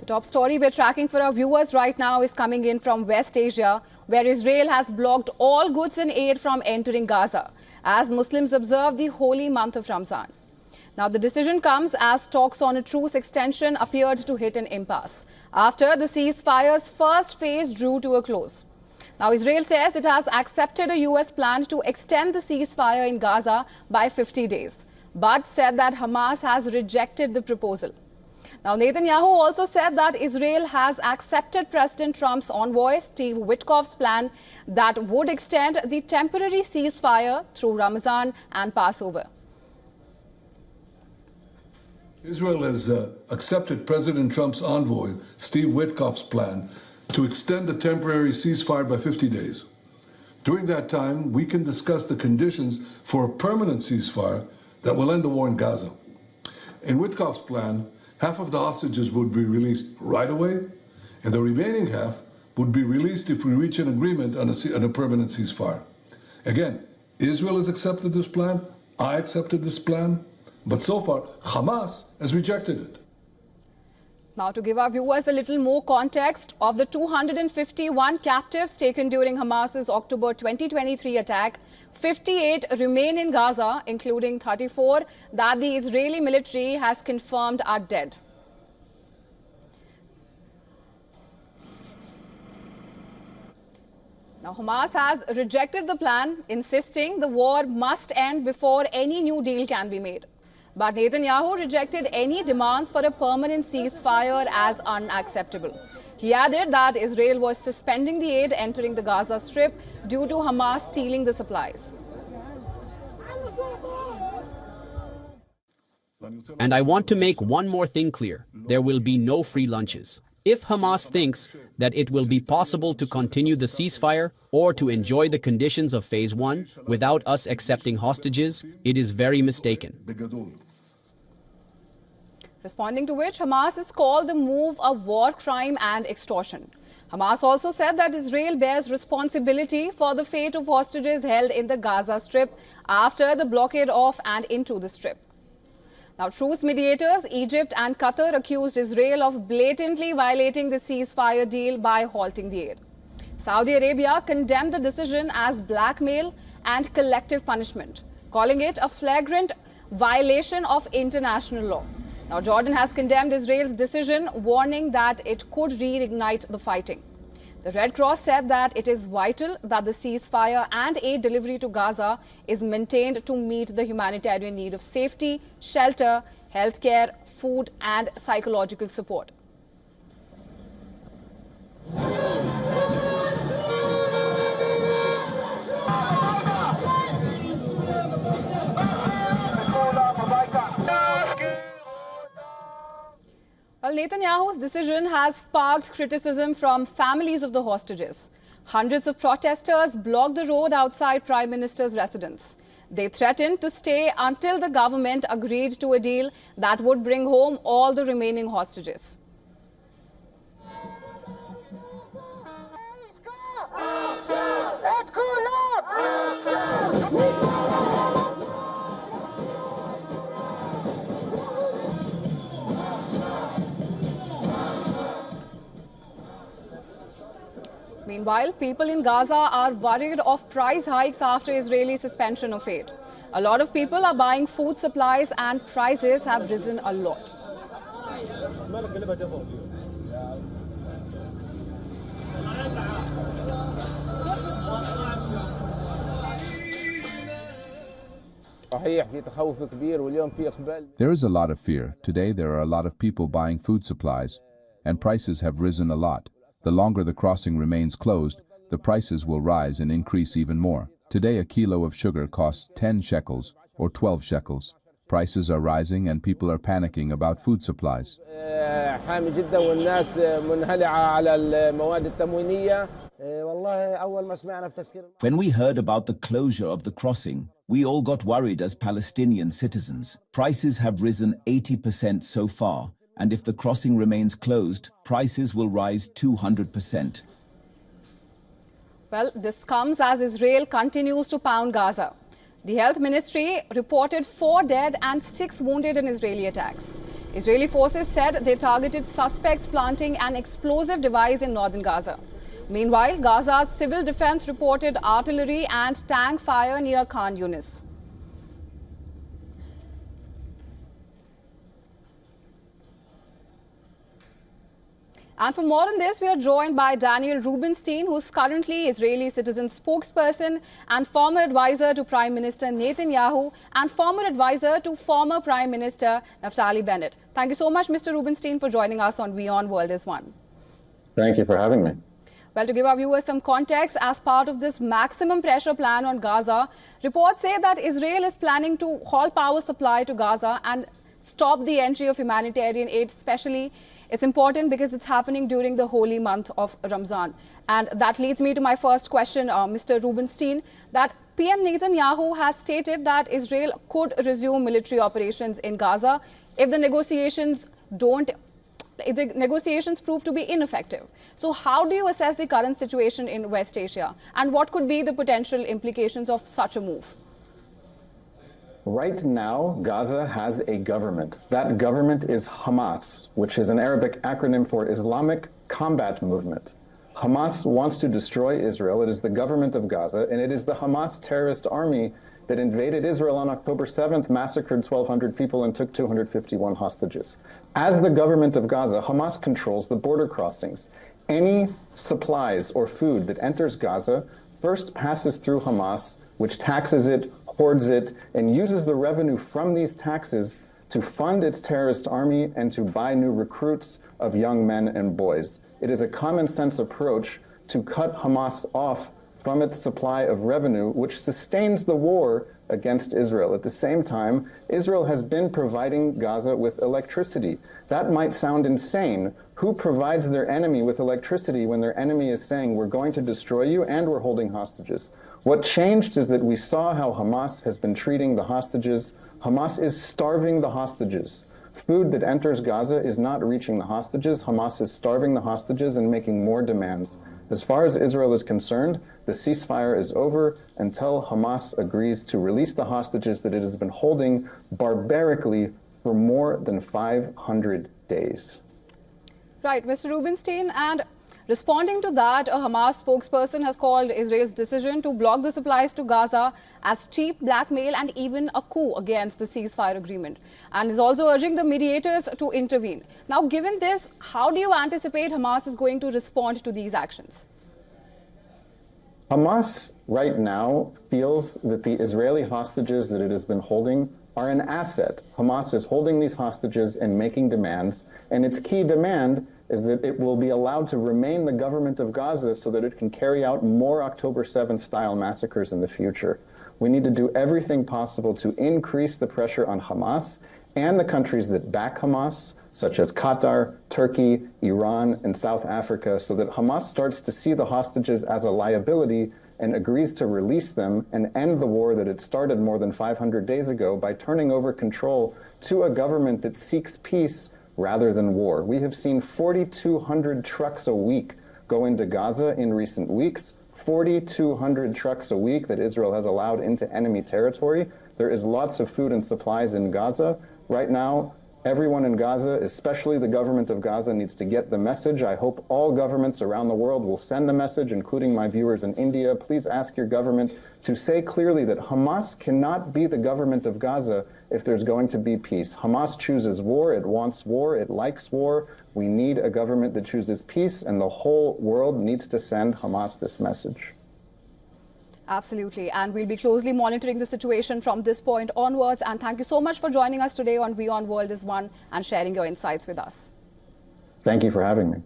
The top story we're tracking for our viewers right now is coming in from West Asia, where Israel has blocked all goods and aid from entering Gaza as Muslims observe the holy month of Ramzan. Now, the decision comes as talks on a truce extension appeared to hit an impasse after the ceasefire's first phase drew to a close. Now, Israel says it has accepted a US plan to extend the ceasefire in Gaza by 50 days, but said that Hamas has rejected the proposal. Now, Netanyahu also said that Israel has accepted President Trump's envoy, Steve Witkoff's plan that would extend the temporary ceasefire through Ramadan and Passover. Israel has accepted President Trump's envoy, Steve Witkoff's plan to extend the temporary ceasefire by 50 days. During that time, we can discuss the conditions for a permanent ceasefire that will end the war in Gaza. In Witkoff's plan, half of the hostages would be released right away, and the remaining half would be released if we reach an agreement on a permanent ceasefire. Again, Israel has accepted this plan, I accepted this plan, but so far, Hamas has rejected it. Now, to give our viewers a little more context, of the 251 captives taken during Hamas's October 2023 attack, 58 remain in Gaza, including 34 that the Israeli military has confirmed are dead. Now, Hamas has rejected the plan, insisting the war must end before any new deal can be made. But Netanyahu rejected any demands for a permanent ceasefire as unacceptable. He added that Israel was suspending the aid entering the Gaza Strip due to Hamas stealing the supplies. And I want to make one more thing clear. There will be no free lunches. If Hamas thinks that it will be possible to continue the ceasefire or to enjoy the conditions of Phase 1 without us accepting hostages, it is very mistaken. Responding to which, Hamas has called the move a war crime and extortion. Hamas also said that Israel bears responsibility for the fate of hostages held in the Gaza Strip after the blockade of and into the Strip. Now, truce mediators, Egypt and Qatar, accused Israel of blatantly violating the ceasefire deal by halting the aid. Saudi Arabia condemned the decision as blackmail and collective punishment, calling it a flagrant violation of international law. Now, Jordan has condemned Israel's decision, warning that it could reignite the fighting. The Red Cross said that it is vital that the ceasefire and aid delivery to Gaza is maintained to meet the humanitarian need of safety, shelter, healthcare, food and psychological support. Well, Netanyahu's decision has sparked criticism from families of the hostages. Hundreds of protesters blocked the road outside Prime Minister's residence. They threatened to stay until the government agreed to a deal that would bring home all the remaining hostages. Meanwhile, people in Gaza are worried of price hikes after Israeli suspension of aid. A lot of people are buying food supplies and prices have risen a lot. There is a lot of fear. Today there are a lot of people buying food supplies, and prices have risen a lot. The longer the crossing remains closed, the prices will rise and increase even more. Today a kilo of sugar costs 10 shekels or 12 shekels. Prices are rising and people are panicking about food supplies. When we heard about the closure of the crossing, we all got worried as Palestinian citizens. Prices have risen 80% so far. And if the crossing remains closed, prices will rise 200%. Well, this comes as Israel continues to pound Gaza. The health ministry reported 4 dead and 6 wounded in Israeli attacks. Israeli forces said they targeted suspects planting an explosive device in northern Gaza. Meanwhile, Gaza's civil defense reported artillery and tank fire near Khan Yunis. And for more on this, we are joined by Daniel Rubinstein, who's currently Israeli citizen spokesperson and former advisor to Prime Minister Netanyahu and former advisor to former Prime Minister Naftali Bennett. Thank you so much, Mr. Rubinstein, for joining us on WION World is One. Thank you for having me. Well, to give our viewers some context, as part of this maximum pressure plan on Gaza, reports say that Israel is planning to halt power supply to Gaza and stop the entry of humanitarian aid, especially. It's important because it's happening during the holy month of Ramzan. And that leads me to my first question, Mr. Rubinstein, that PM Netanyahu has stated that Israel could resume military operations in Gaza if the negotiations prove to be ineffective. So how do you assess the current situation in West Asia? And what could be the potential implications of such a move? Right now, Gaza has a government. That government is Hamas, which is an Arabic acronym for Islamic Combat Movement. Hamas wants to destroy Israel. It is the government of Gaza, and it is the Hamas terrorist army that invaded Israel on October 7th, massacred 1,200 people, and took 251 hostages. As the government of Gaza, Hamas controls the border crossings. Any supplies or food that enters Gaza first passes through Hamas, which taxes it, hoards it, and uses the revenue from these taxes to fund its terrorist army and to buy new recruits of young men and boys. It is a common sense approach to cut Hamas off from its supply of revenue, which sustains the war against Israel. At the same time, Israel has been providing Gaza with electricity. That might sound insane. Who provides their enemy with electricity when their enemy is saying, we're going to destroy you and we're holding hostages? What changed is that we saw how Hamas has been treating the hostages. Hamas is starving the hostages. Food that enters Gaza is not reaching the hostages. Hamas is starving the hostages and making more demands. As far as Israel is concerned, the ceasefire is over until Hamas agrees to release the hostages that it has been holding barbarically for more than 500 days. Right, Mr. Rubinstein, and responding to that, a Hamas spokesperson has called Israel's decision to block the supplies to Gaza as cheap blackmail and even a coup against the ceasefire agreement, and is also urging the mediators to intervene. Now, given this, how do you anticipate Hamas is going to respond to these actions? Hamas right now feels that the Israeli hostages that it has been holding are an asset. Hamas is holding these hostages and making demands, and its key demand is that it will be allowed to remain the government of Gaza so that it can carry out more October 7th style massacres in the future. We need to do everything possible to increase the pressure on Hamas and the countries that back Hamas, such as Qatar, Turkey, Iran, and South Africa, so that Hamas starts to see the hostages as a liability and agrees to release them and end the war that it started more than 500 days ago by turning over control to a government that seeks peace rather than war. We have seen 4,200 trucks a week go into Gaza in recent weeks, 4,200 trucks a week that Israel has allowed into enemy territory. There is lots of food and supplies in Gaza. Right now, everyone in Gaza, especially the government of Gaza, needs to get the message. I hope all governments around the world will send the message, including my viewers in India. Please ask your government to say clearly that Hamas cannot be the government of Gaza if there's going to be peace. Hamas chooses war, it wants war, it likes war. We need a government that chooses peace, and the whole world needs to send Hamas this message. Absolutely. And we'll be closely monitoring the situation from this point onwards. And thank you so much for joining us today on WION World is One and sharing your insights with us. Thank you for having me.